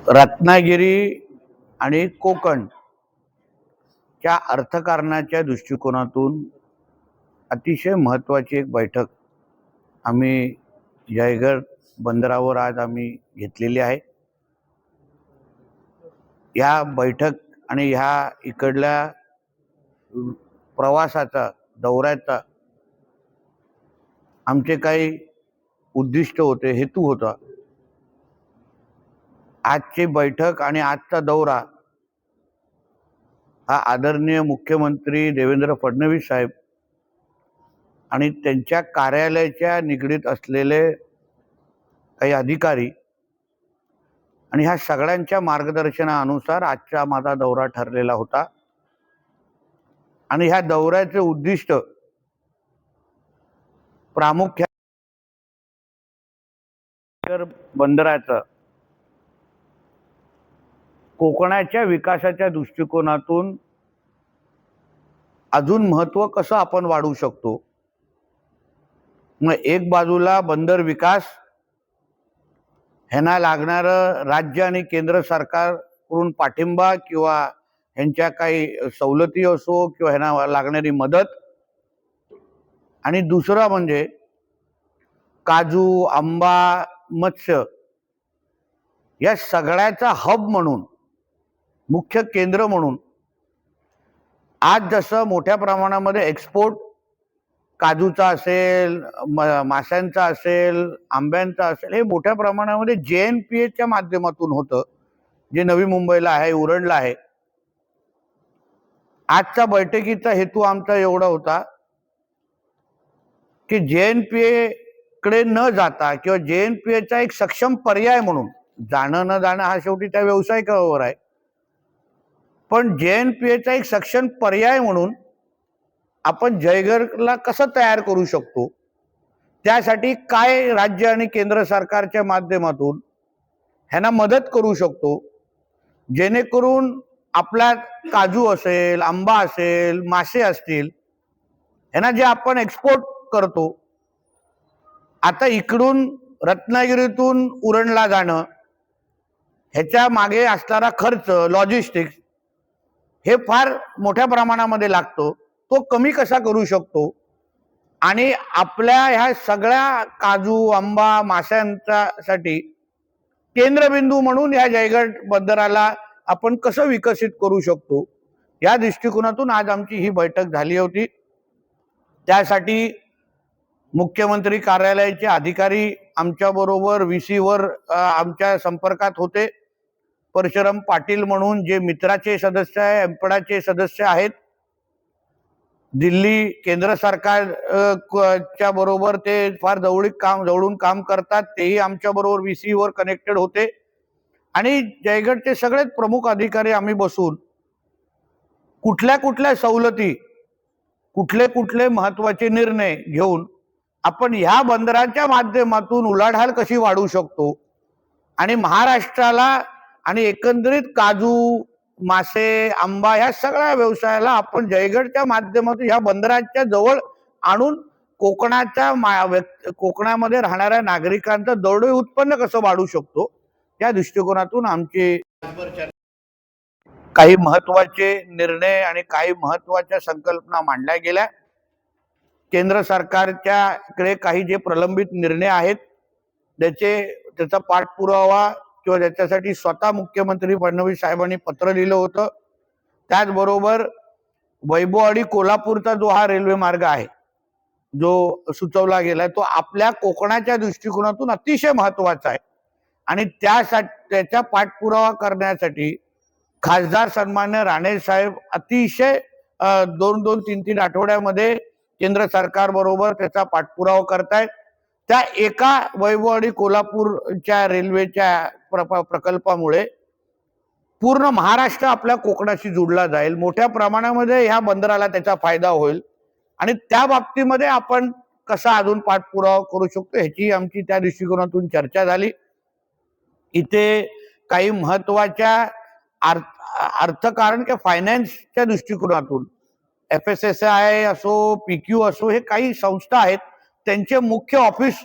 रत्नागिरी आणि कोकणच्या अर्थकारणाच्या दृष्टिकोनातून अतिशय महत्त्वाची एक बैठक आम्ही जयगड बंदरावर आज आम्ही घेतलेली आहे। या बैठक आणि ह्या इकडल्या प्रवासाचा दौऱ्याचा आमचे काही उद्दिष्ट होते, हेतू होता। आजची बैठक आणि आजचा दौरा हा आदरणीय मुख्यमंत्री देवेंद्र फडणवीस साहेब आणि त्यांच्या कार्यालयाच्या निगडीत असलेले काही अधिकारी आणि ह्या सगळ्यांच्या मार्गदर्शनानुसार आजचा माझा दौरा ठरलेला होता। आणि ह्या दौऱ्याचे उद्दिष्ट प्रामुख्याने बंदराचं कोकणाच्या विकासाच्या दृष्टिकोनातून अजून महत्त्व कसं आपण वाढवू शकतो। मग एक बाजूला बंदर विकास ह्यांना लागणारं राज्य आणि केंद्र सरकारकडून पाठिंबा किंवा ह्यांच्या काही सवलती असो किंवा ह्यांना लागणारी मदत, आणि दुसरं म्हणजे काजू, आंबा, मत्स्य या सगळ्याचा हब म्हणून, मुख्य केंद्र म्हणून आज जसं मोठ्या प्रमाणामध्ये एक्सपोर्ट काजूचा असेल, माशांचा असेल, आंब्यांचा असेल, हे मोठ्या प्रमाणामध्ये JNPA च्या माध्यमातून होतं, जे नवी मुंबईला आहे, उरणला आहे। आजच्या बैठकीचा हेतू आमचा एवढा होता की JNPA कडे न जाता किंवा JNPA चा एक सक्षम पर्याय म्हणून, जाणं न जाणं हा शेवटी त्या व्यावसायिकावर आहे, पण JNPA चा एक सक्षम पर्याय म्हणून आपण जयगडला कसं तयार करू शकतो, त्यासाठी काय राज्य आणि केंद्र सरकारच्या माध्यमातून ह्यांना मदत करू शकतो, जेणेकरून आपला काजू असेल, आंबा असेल, मासे असतील, ह्यांना जे आपण एक्सपोर्ट करतो, आता इकडून रत्नागिरीतून उरणला जाणं, ह्याच्या मागे असणारा खर्च, लॉजिस्टिक्स हे फार मोठ्या प्रमाणामध्ये लागतो, तो कमी कसा करू शकतो, आणि आपल्या ह्या सगळ्या काजू, आंबा, माशांसाठी केंद्रबिंदू म्हणून या जयगड बंदराला आपण कसं विकसित करू शकतो, या दृष्टिकोनातून आज आमची ही बैठक झाली होती। त्यासाठी मुख्यमंत्री कार्यालयाचे अधिकारी आमच्या बरोबर VC वर आमच्या संपर्कात होते। परशुराम पाटील म्हणून जे मित्राचे सदस्य आहे, एम्पडाचे सदस्य आहेत, दिल्ली केंद्र सरकारच्या बरोबर ते फार जवळून काम करतात, तेही आमच्या बरोबर VC वर कनेक्टेड होते। आणि जयगडचे सगळेच प्रमुख अधिकारी आम्ही बसून कुठल्या सवलती, कुठले महत्त्वाचे निर्णय घेऊन आपण ह्या बंदराच्या माध्यमातून उलाढाल कशी वाढवू शकतो, आणि महाराष्ट्राला आणि एकंदरीत काजू, मासे, आंबा ह्या सगळ्या व्यवसायाला आपण जयगडच्या माध्यमातून ह्या बंदराच्या जवळ आणून कोकणामध्ये राहणाऱ्या नागरिकांचं दरडोई उत्पन्न कसं वाढवू शकतो, या दृष्टिकोनातून आमचे काही महत्त्वाचे निर्णय आणि काही महत्त्वाच्या संकल्पना मांडल्या गेल्या। केंद्र सरकारच्याकडे काही जे प्रलंबित निर्णय आहेत त्याचा पाठपुरावा किंवा त्याच्यासाठी स्वतः मुख्यमंत्री फडणवीस साहेबांनी पत्र लिहिलं होतं। त्याचबरोबर वैभववाडी कोल्हापूरचा जो हा रेल्वे मार्ग आहे, जो सुचवला गेलाय, तो आपल्या कोकणाच्या दृष्टिकोनातून अतिशय महत्त्वाचा आहे, आणि त्याचा पाठपुरावा करण्यासाठी खासदार सन्मान्य राणे साहेब अतिशय 2-3 आठवड्यामध्ये केंद्र सरकार बरोबर त्याचा पाठपुरावा करतायत। त्या एका वैभववाडी कोल्हापूरच्या रेल्वेच्या प्रकल्पामुळे पूर्ण महाराष्ट्र आपल्या कोकणाशी जोडला जाईल, मोठ्या प्रमाणामध्ये ह्या बंदराला त्याचा फायदा होईल, आणि त्या बाबतीमध्ये आपण कसा अजून पाठपुरावा करू शकतो ह्याची आमची त्या दृष्टिकोनातून चर्चा झाली। इथे काही महत्त्वाच्या अर्थकारण किंवा फायनान्सच्या दृष्टिकोनातून FSSAI असो, PQ असो, हे काही संस्था आहेत, त्यांचे मुख्य ऑफिस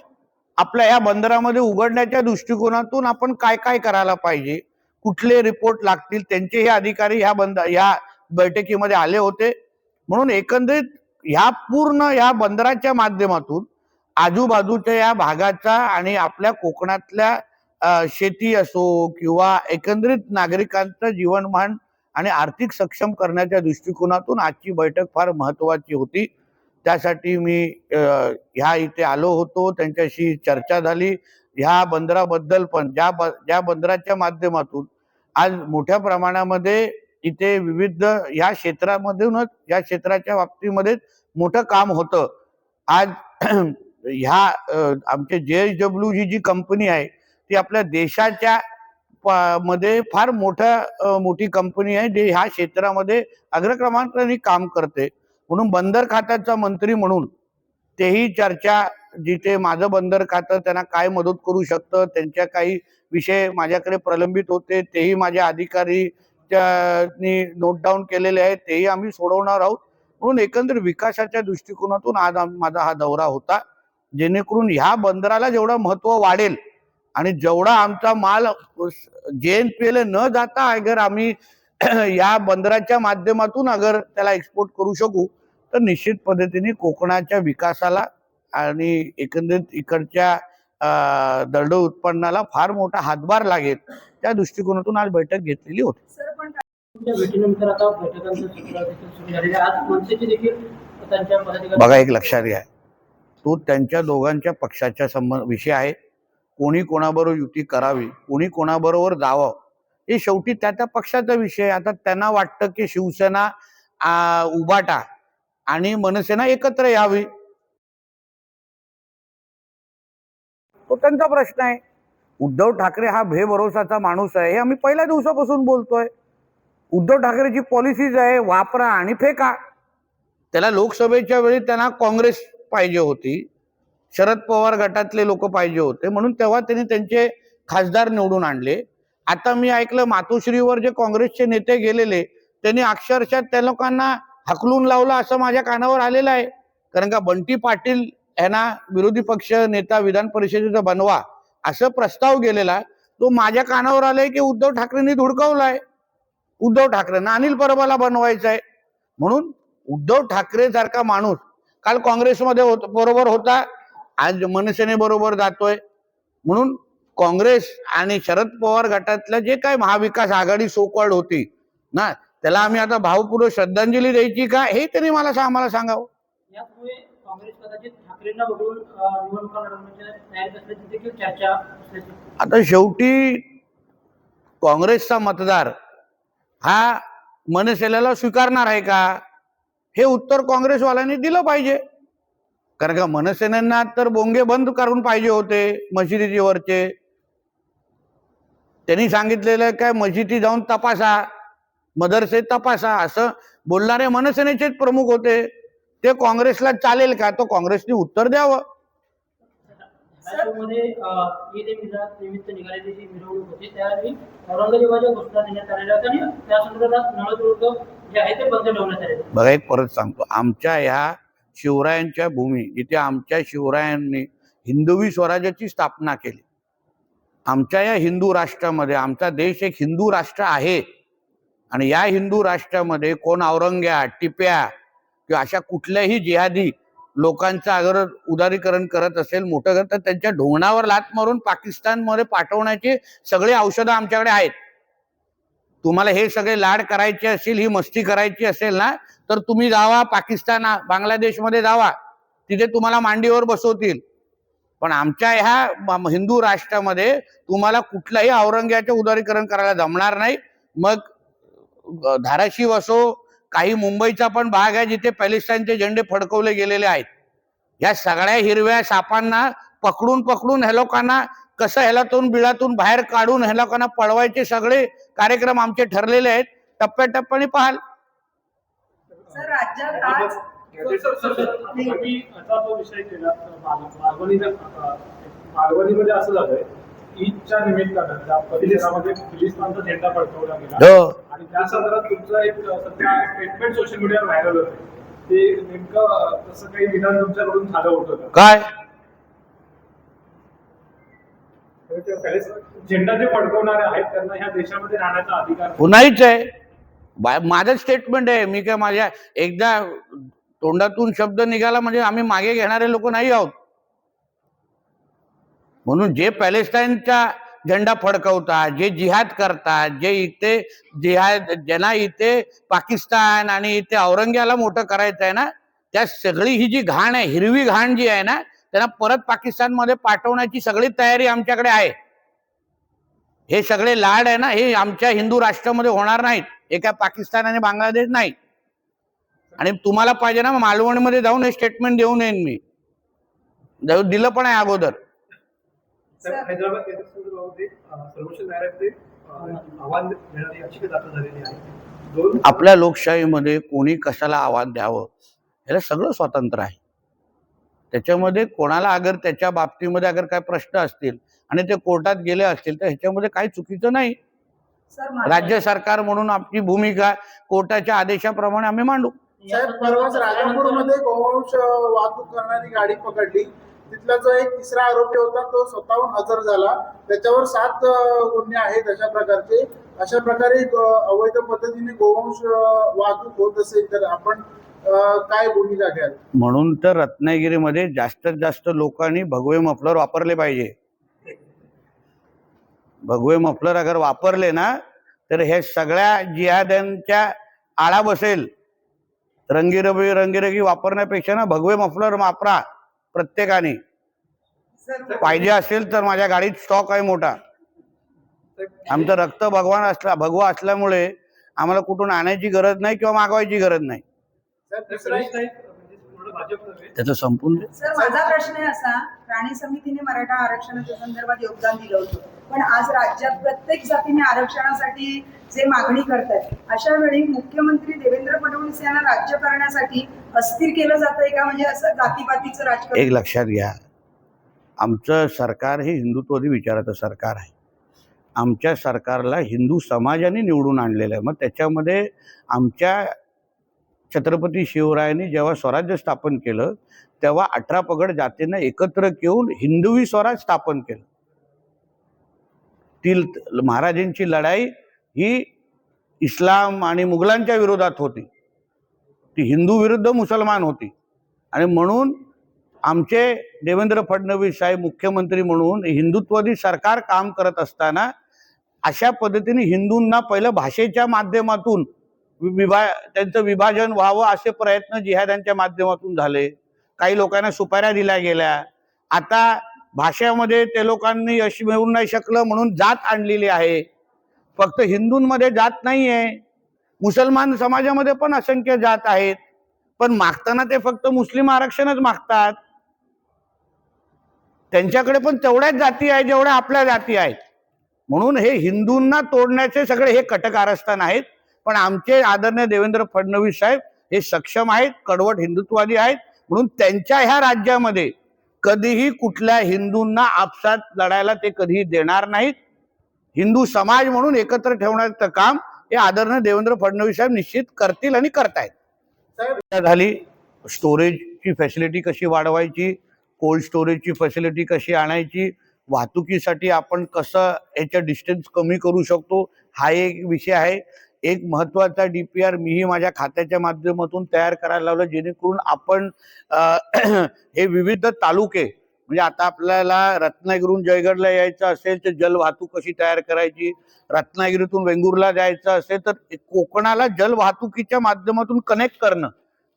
आपल्या या बंदरामध्ये उघडण्याच्या दृष्टिकोनातून आपण काय काय करायला पाहिजे, कुठले रिपोर्ट लागतील, त्यांचे हे अधिकारी या बैठकीमध्ये आले होते. म्हणून एकंदरीत ह्या पूर्ण या बंदराच्या माध्यमातून आजूबाजूच्या या भागाचा आणि आपल्या कोकणातल्या शेती असो किंवा एकंदरीत नागरिकांचं जीवनमान आणि आर्थिक सक्षम करण्याच्या दृष्टिकोनातून आजची बैठक फार महत्वाची होती. त्यासाठी मी ह्या इथे आलो होतो, त्यांच्याशी चर्चा झाली. ह्या बंदराबद्दल पण ज्या बंदराच्या माध्यमातून आज मोठ्या प्रमाणामध्ये इथे विविध या क्षेत्रामधूनच या क्षेत्राच्या बाबतीमध्ये मोठं काम होतं. आज ह्या आमचे JSW ही जी कंपनी आहे ती आपल्या देशाच्या मध्ये फार मोठी कंपनी आहे, जे ह्या क्षेत्रामध्ये अग्रक्रमांकाने काम करते. म्हणून बंदर खात्याचा मंत्री म्हणून तेही चर्चा, जिथे माझं बंदर खातं त्यांना काय मदत करू शकतं, त्यांच्या काही विषय माझ्याकडे प्रलंबित होते तेही माझ्या अधिकारी नोट डाऊन केलेले आहेत, तेही आम्ही सोडवणार आहोत. म्हणून एकंदर विकासाच्या दृष्टिकोनातून आज माझा हा दौरा होता, जेणेकरून ह्या बंदराला जेवढं महत्व वाढेल आणि जेवढा आमचा माल JNPA न जाता अगर आम्ही या बंदराच्या माध्यमातून अगर त्याला एक्सपोर्ट करू शकू तर निश्चित पद्धतीने कोकणाच्या विकासाला आणि एकंदरीत इकडच्या दरडोई उत्पन्नाला फार मोठा हातभार लागेल. त्या दृष्टिकोनातून आज बैठक घेतलेली होती. बघा, एक लक्षात घ्या, तो त्यांच्या दोघांच्या पक्षाच्या विषय आहे. कोणी कोणाबरोबर युती करावी, कोणी कोणाबरोबर जावं, हे शेवटी त्या पक्षाचा विषय. आता त्यांना वाटतं की शिवसेना, उबाटा आणि मनसेना एकत्र यावी, तो त्यांचा प्रश्न आहे. उद्धव ठाकरे हा भरवशाचा माणूस आहे, हे आम्ही पहिल्या दिवसापासून बोलतोय. उद्धव ठाकरेची पॉलिसीज आहे, वापरा आणि फेका. त्याला लोकसभेच्या वेळी त्यांना काँग्रेस पाहिजे होती, शरद पवार गटातले लोक पाहिजे होते, म्हणून तेव्हा त्यांनी त्यांचे खासदार निवडून आणले. आता मी ऐकलं मातोश्रीवर जे काँग्रेसचे नेते गेलेले त्यांनी अक्षरशः त्या लोकांना हकलून लावलं असं माझ्या कानावर आलेलं आहे. कारण का बंटी पाटील यांना विरोधी पक्ष नेता विधान परिषदेचा बनवा असं प्रस्ताव गेलेला, तो माझ्या कानावर आलाय की उद्धव ठाकरेंनी धुडकावलाय. उद्धव ठाकरेंना अनिल परबाला बनवायचं आहे. म्हणून उद्धव ठाकरे सारखा माणूस काल काँग्रेसमध्ये बरोबर होता, आज मनसेने बरोबर जातोय. म्हणून काँग्रेस आणि शरद पवार गटातल्या जे काय महाविकास आघाडी सोकॉल्ड होती ना, त्याला आम्ही आता भावपूर्वक श्रद्धांजली द्यायची का, हे तरी आम्हाला सांगावं. यामुळे काँग्रेस कदाचित ठाकरेंना बघून निवडणुका लढवण्याच्या तयारीत असल्याची देखील चर्चा असल्याची. आता शेवटी काँग्रेसचा मतदार हा मनसेला स्वीकारणार आहे का, हे उत्तर काँग्रेसवाल्यांनी दिलं पाहिजे. कारण का मनसेनेंना तर बोंगे बंद करून पाहिजे होते मशिदीचे वरचे. त्यांनी सांगितलेलं काय, मशिदी जाऊन तपासा, मदरसे तपासा, असं बोलणारे मनसेनेचेच प्रमुख होते. ते काँग्रेसला चालेल का, तो काँग्रेसने उत्तर द्यावं. निमित्त निघालेली जी मिरवणूक होती त्यावेळी औरंगजेबाच्या घोषणा देण्यात आलेल्या होत्या आणि त्या संदर्भात नळदुर्ग जे आहे ते बंद ठेवण्यात आले. बघा, एक परत सांगतो, आमच्या ह्या शिवरायांच्या भूमी जिथे आमच्या शिवरायांनी हिंदवी स्वराज्याची स्थापना केली, आमच्या या हिंदू राष्ट्रामध्ये, आमचा देश एक हिंदू राष्ट्र आहे आणि या हिंदू राष्ट्रामध्ये कोण औरंग्या, टिप्या किंवा अशा कुठल्याही जिहादी लोकांचं अगर उदारीकरण करत असेल, मोठं करत, तर त्यांच्या ढोंगणावर लाथ मारून पाकिस्तानमध्ये पाठवण्याची सगळी औषधं आमच्याकडे आहेत. तुम्हाला हे सगळे लाड करायचे असेल, ही मस्ती करायची असेल ना, तर तुम्ही जावा पाकिस्तान, बांगलादेशमध्ये जावा, तिथे तुम्हाला मांडीवर बसवतील. पण आमच्या ह्या हिंदू राष्ट्रामध्ये तुम्हाला कुठल्याही औरंग्याचे उदारीकरण करायला जमणार नाही. मग धाराशिव असो, काही मुंबईचा पण भाग आहे जिथे पॅलेस्टाईनचे झेंडे फडकवले गेलेले आहेत. या सगळ्या हिरव्या सापांना पकडून ह्या लोकांना कसं ह्यालातून बिळातून बाहेर काढून ह्या लोकांना पळवायचे सगळे कार्यक्रम आमचे ठरलेले आहेत. टप्प्याटप्प्याने पाहाल. मालवणीमध्ये असं झालंय, ईदच्या निमित्तानं परिसरामध्ये खलिस्तानचा झेंडा फडकवला गेला आणि त्या संदर्भात तुमचं एक सध्या स्टेटमेंट सोशल मीडियावर व्हायरल होतं. ते नेमकं तसं काही विधान तुमच्याकडून झालं होतं का? काय झेंडा जे फडकवणारे आहेत त्यांना ह्या देशामध्ये राहण्याचा अधिकार नाहीच आहे. माझं स्टेटमेंट आहे. मी काय माझ्या एकदा तोंडातून शब्द निघाला म्हणजे आम्ही मागे घेणारे लोक नाही आहोत. म्हणून जे पॅलेस्टाईनचा झेंडा फडकवतात, जे जिहाद करतात, जे इथे जिहाद ज्यांना इथे पाकिस्तान आणि इथे औरंग्याला मोठं करायचं आहे ना, त्या सगळी ही जी घाण आहे, हिरवी घाण जी आहे ना, त्यांना परत पाकिस्तानमध्ये पाठवण्याची सगळी तयारी आमच्याकडे आहे. हे सगळे लाड आहे ना, हे आमच्या हिंदू राष्ट्रामध्ये होणार नाहीत. हे काय पाकिस्तान आणि बांगलादेश नाही. आणि तुम्हाला पाहिजे ना, मालवणमध्ये जाऊन हे स्टेटमेंट देऊन येईन मी. दिलं पण आहे अगोदर. हैदराबाद केंद्रामध्ये सर्वोच्च न्यायालयात आव्हान देणारी याचिका दाखल झालेली आहे. आपल्या लोकशाहीमध्ये कोणी कशाला आव्हान द्यावं याला सगळं स्वातंत्र्य आहे. त्याच्यामध्ये कोणाला अगर त्याच्या बाबतीमध्ये अगर काय प्रश्न असतील आणि ते कोर्टात गेले असतील तर ह्याच्यामध्ये काही चुकीचं नाही. राज्य सरकार म्हणून आपली भूमिका कोर्टाच्या आदेशाप्रमाणे आम्ही मांडू. साहेब, परवाच राजापूरमध्ये गोवंश वाहतूक करणारी गाडी पकडली. तिथला जो एक तिसरा आरोपी होता तो स्वतःहून हजर झाला. त्याच्यावर 7 गुन्हे आहेत अशा प्रकारचे. अशा प्रकारे अवैध पद्धतीने गोवंश वाहतूक होत असेल तर आपण काय भूमिका घ्याल? म्हणून तर रत्नागिरीमध्ये जास्तीत जास्त लोकांनी भगवे मफलर वापरले पाहिजे. भगवे मफलर अगर वापरले ना तर हे सगळ्या जिहाद्यांच्या आळा बसेल. रंगीरंगी वापरण्यापेक्षा ना भगवे मफलर वापरा प्रत्येकाने. पाहिजे असेल तर माझ्या गाडीत स्टॉक आहे मोठा. आमचं रक्त भगवा असल्यामुळे आम्हाला कुठून आणायची गरज नाही किंवा मागवायची गरज नाही. त्याचं संपून सर, माझा प्रश्न आहे असा, प्राणी समितीने मराठा आरक्षणाच्या संदर्भात योगदान दिलं होतं, पण आज राज्यात प्रत्येक जातीने आरक्षणासाठी जे मागणी करतात अशा वेळी मुख्यमंत्री देवेंद्र फडणवीस यांना राज्य करण्यासाठी अस्थिर केलं जातंय का? म्हणजे असं जातीपातीचं राजकारण. एक लक्षात घ्या, आमचं सरकार हे हिंदुत्ववादी विचाराचं सरकार आहे. आमच्या सरकारला हिंदू समाजाने निवडून आणलेलं आहे. मग त्याच्यामध्ये आमच्या छत्रपती शिवरायांनी जेव्हा स्वराज्य स्थापन केलं तेव्हा 18 पगड जातींना एकत्र घेऊन हिंदवी स्वराज स्थापन केलं. ती महाराजांची लढाई ही इस्लाम आणि मुघलांच्या विरोधात होती. ती हिंदू विरुद्ध मुसलमान होती. आणि म्हणून आमचे देवेंद्र फडणवीस साहेब मुख्यमंत्री म्हणून हिंदुत्ववादी सरकार काम करत असताना अशा पद्धतीने हिंदूंना पहिलं भाषेच्या माध्यमातून त्यांचं विभाजन व्हावं असे प्रयत्न जिहाद्यांच्या माध्यमातून झाले. काही लोकांना सुपाऱ्या दिल्या गेल्या. आता भाषेमध्ये ते लोकांनी यश मिळवू नाही शकलं म्हणून जात आणलेली आहे. फक्त हिंदूंमध्ये जात नाही आहे, मुसलमान समाजामध्ये पण असंख्य जात आहेत. पण मागताना ते फक्त मुस्लिम आरक्षणच मागतात. त्यांच्याकडे पण तेवढ्याच जाती आहेत जेवढ्या आपल्या जाती आहेत. म्हणून हे हिंदूंना तोडण्याचे सगळे हे कटकारस्थान आहेत. पण आमचे आदरणीय देवेंद्र फडणवीस साहेब हे सक्षम आहेत, कडवट हिंदुत्ववादी आहेत. म्हणून त्यांच्या ह्या राज्यामध्ये कधीही कुठल्या हिंदूंना आपसात लढायला ते कधीही देणार नाहीत. हिंदू समाज म्हणून एकत्र ठेवण्याचं काम हे आदरणीय देवेंद्र फडणवीस साहेब निश्चित करतील आणि करतायत. झाली स्टोरेजची फॅसिलिटी कशी वाढवायची, कोल्ड स्टोरेजची फॅसिलिटी कशी आणायची, वाहतुकीसाठी आपण कसं याच्या डिस्टन्स कमी करू शकतो, हा एक विषय आहे. एक महत्त्वाचा DPR मीही माझ्या खात्याच्या माध्यमातून तयार करायला लावलं, जेणेकरून आपण हे विविध तालुके म्हणजे आता आपल्याला रत्नागिरीतून जयगडला यायचं असेल तर जल वाहतूक कशी तयार करायची, रत्नागिरीतून वेंगुर्ला जायचं असेल तर कोकणाला जल वाहतुकीच्या माध्यमातून कनेक्ट करणं,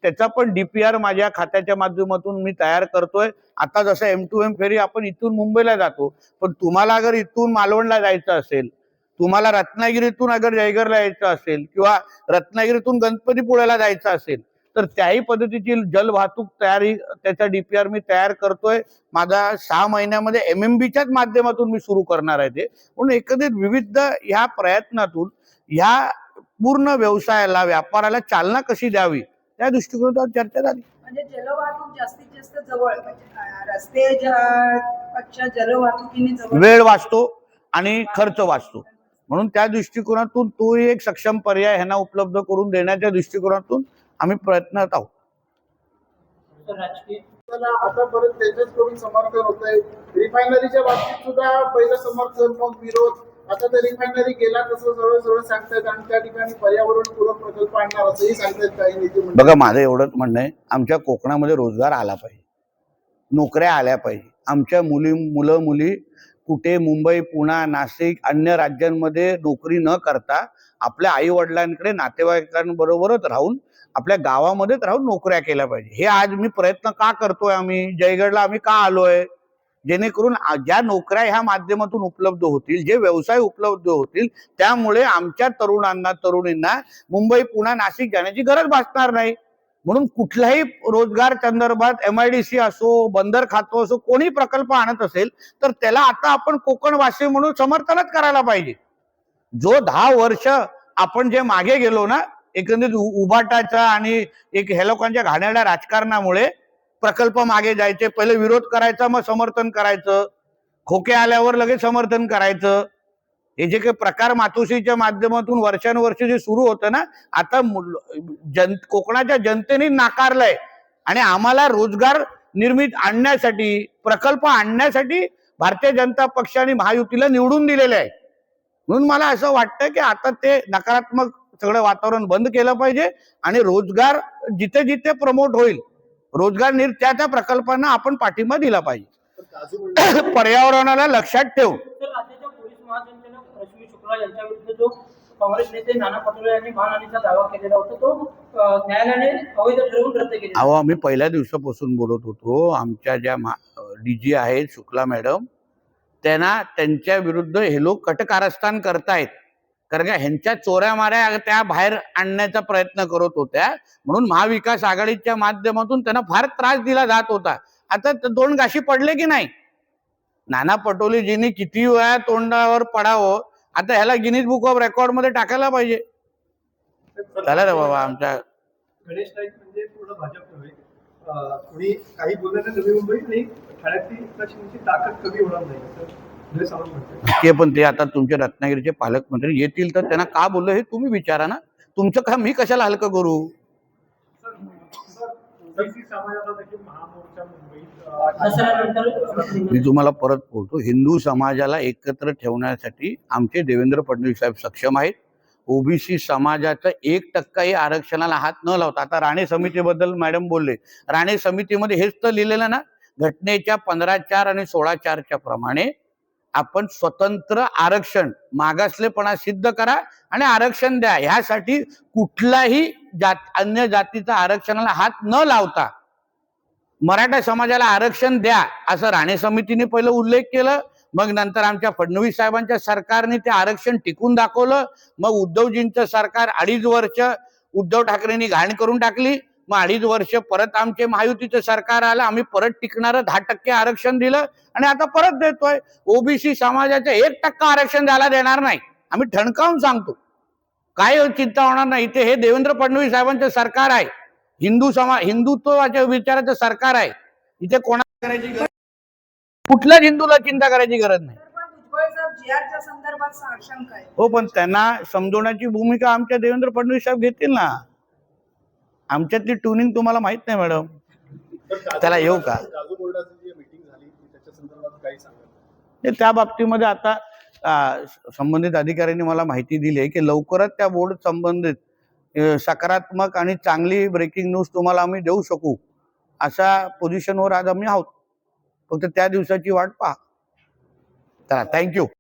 त्याचा पण DPR माझ्या खात्याच्या माध्यमातून मी तयार करतोय. आता जसं M2M फेरी आपण इथून मुंबईला जातो, पण तुम्हाला अगर इथून मालवणला जायचं असेल, तुम्हाला रत्नागिरीतून अगर जयगडला यायचं असेल किंवा रत्नागिरीतून गणपतीपुळ्याला जायचं असेल तर त्याही पद्धतीची जल वाहतूक तयारी त्याचा DPR मी तयार करतोय. माझा 6 महिन्यामध्ये MMBच्याच माध्यमातून मी सुरू करणार आहे ते. म्हणून एकंदरीत विविध ह्या प्रयत्नातून ह्या पूर्ण व्यवसायाला व्यापाराला चालना कशी द्यावी त्या दृष्टिकोनातून चर्चा झाली. म्हणजे जलवाहतूक जास्तीत जास्त जवळ, म्हणजे रस्ते जलवाहतुकीने जवळ, वेळ वाचतो आणि खर्च वाचतो. म्हणून त्या दृष्टिकोनातून तो एक सक्षम पर्याय ह्यांना उपलब्ध करून देण्याच्या दृष्टिकोनातून आम्ही प्रयत्नात आहोत. राजकीय त्याला आता परत त्याच्याचकडून समर्थन होतंय. रिफायनरीच्या बाबतीत सुद्धा पहिलं समर्थन, मग विरोध. आता तर रिफायनरी गेला तसं सरळ सरळ सांगतायत आणि त्या ठिकाणी पर्यावरणपूरक प्रकल्प आणणार असंही सांगतायत काही नेते मंडळी. बघा, माझं एवढंच म्हणणं आहे, आमच्या कोकणामध्ये रोजगार आला पाहिजे, नोकऱ्या आल्या पाहिजे. आमच्या मुलं मुली कुठे मुंबई, पुणे, नाशिक, अन्य राज्यांमध्ये नोकरी न करता आपल्या आई वडिलांकडे नातेवाईकांबरोबरच राहून आपल्या गावामध्येच राहून नोकऱ्या केल्या पाहिजे. हे आज मी प्रयत्न का करतोय, आम्ही जयगडला आम्ही का आलोय, जेणेकरून ज्या नोकऱ्या ह्या माध्यमातून उपलब्ध होतील, जे व्यवसाय उपलब्ध होतील, त्यामुळे आमच्या तरुणांना तरुणींना मुंबई, पुणे, नाशिक जाण्याची गरज भासणार नाही. म्हणून कुठल्याही रोजगार संदर्भात MIDC असो, बंदर खातो असो, कोणी प्रकल्प आणत असेल तर त्याला आता आपण कोकणवासी म्हणून समर्थनच करायला पाहिजे. जो 10 वर्ष आपण जे मागे गेलो ना, एकंदरीत उभाटाचा आणि एक हे लोकांच्या घाणेरड्या राजकारणामुळे प्रकल्प मागे जायचे, पहिले विरोध करायचा, मग समर्थन करायचं, खोके आल्यावर लगेच समर्थन करायचं. हे जे काही प्रकार मातोश्रीच्या माध्यमातून वर्षानुवर्ष जे सुरू होतं ना, आता कोकणाच्या जनतेने नाकारलंय आणि आम्हाला रोजगार निर्मित आणण्यासाठी, प्रकल्प आणण्यासाठी भारतीय जनता पक्ष आणि महायुतीला निवडून दिलेले आहे. म्हणून मला असं वाटतं की आता ते नकारात्मक सगळं वातावरण बंद केलं पाहिजे आणि रोजगार जिथे जिथे प्रमोट होईल, रोजगार त्या प्रकल्पांना आपण पाठिंबा दिला पाहिजे. पर्यावरणाला लक्षात ठेवून तर राज्याच्या पोलीस महासंचालक रश्मी शुक्ला यांच्या विरुद्ध जो काँग्रेस नेते नाना पटोले यांनी मानहानीचा दावा केलेला होता, तो न्यायालयाने अवैध ठरवून रद्द केला. अहो, आम्ही पहिल्या दिवसापासून बोलत होतो, आमच्या ज्या DG आहेत शुक्ला मॅडम, त्यांच्या विरुद्ध हे लोक कटकारस्थान करतायत. कारण का ह्यांच्या चोऱ्या माऱ्या त्या बाहेर आणण्याचा प्रयत्न करत होत्या, म्हणून महाविकास आघाडीच्या माध्यमातून त्यांना फार त्रास दिला जात होता. आता 2 घाशी पडले की नाही. नाना पटोलेजींनी किती वेळा तोंडावर पडावं, आता ह्याला गिनीज बुक ऑफ रेकॉर्ड मध्ये टाकायला पाहिजे. चला रे बाबा, आमच्या गणेश नाईक म्हणजे पूर्ण भाजप नव्हे. कोणी काही बोललं तर नवी मुंबई आणि ठाण्यातली एकनाथ शिंदेची ताकद कमी होणार नाही असं धुळे सावंत म्हणतात. ते पण ते आता तुमचे रत्नागिरीचे पालकमंत्री येतील तर त्यांना का बोललं हे तुम्ही विचारा ना. तुमचं काम मी कशाला हलकं करू. ओबीसी समाजाचा देखील महामोर्चा मुंबईत दसऱ्यानंतर मी तुम्हाला परत बोलतो, हिंदू समाजाला एकत्र ठेवण्यासाठी आमचे देवेंद्र फडणवीस साहेब सक्षम आहेत. ओबीसी समाजाचं 1% आरक्षणाला हात न लावता, आता राणे समितीबद्दल मॅडम बोलले, राणे समितीमध्ये हेच तर लिहिलेलं ना, घटनेच्या 15(4) आणि 16(4) प्रमाणे आपण स्वतंत्र आरक्षण, मागासलेपणा सिद्ध करा आणि आरक्षण द्या. ह्यासाठी कुठलाही अन्य जातीचा आरक्षणाला हात न लावता मराठा समाजाला आरक्षण द्या असं राणे समितीने पहिलं उल्लेख केलं. मग नंतर आमच्या फडणवीस साहेबांच्या सरकारने ते आरक्षण टिकून दाखवलं. मग उद्धवजींचं सरकार 2.5 वर्ष उद्धव ठाकरेंनी घाण करून टाकली. मग 2.5 वर्ष परत आमचे महायुतीचं सरकार आलं, आम्ही परत टिकणारं 10% आरक्षण दिलं आणि आता परत देतोय. ओबीसी समाजाचं 1% आरक्षण द्यायला देणार नाही, आम्ही ठणकावून सांगतो. काय चिंता होणार नाही. इथे हे देवेंद्र फडणवीस साहेबांचं सरकार आहे, हिंदुत्वाच्या विचाराचं सरकार आहे. इथे कोणाला करायची गरज, कुठल्याच हिंदूला चिंता करायची गरज नाही. पण भुजबळ साहेब GR संदर्भात आशंका आहे. हो, पण त्यांना समजवण्याची भूमिका आमच्या देवेंद्र फडणवीस साहेब घेतील ना. आमच्यातली ट्युनिंग तुम्हाला माहित नाही मॅडम. त्याला येऊ का काजू बोर्डाची जी मीटिंग झाली त्याच्या संदर्भात काही सांगा. ते त्या बाबतीमध्ये आता संबंधित अधिकाऱ्यांनी मला माहिती दिली आहे की लवकरच त्या बोर्ड संबंधित सकारात्मक आणि चांगली ब्रेकिंग न्यूज तुम्हाला आम्ही देऊ शकू अशा पोझिशनवर आज आम्ही आहोत. फक्त त्या दिवसाची वाट पहा. चला, थँक्यू.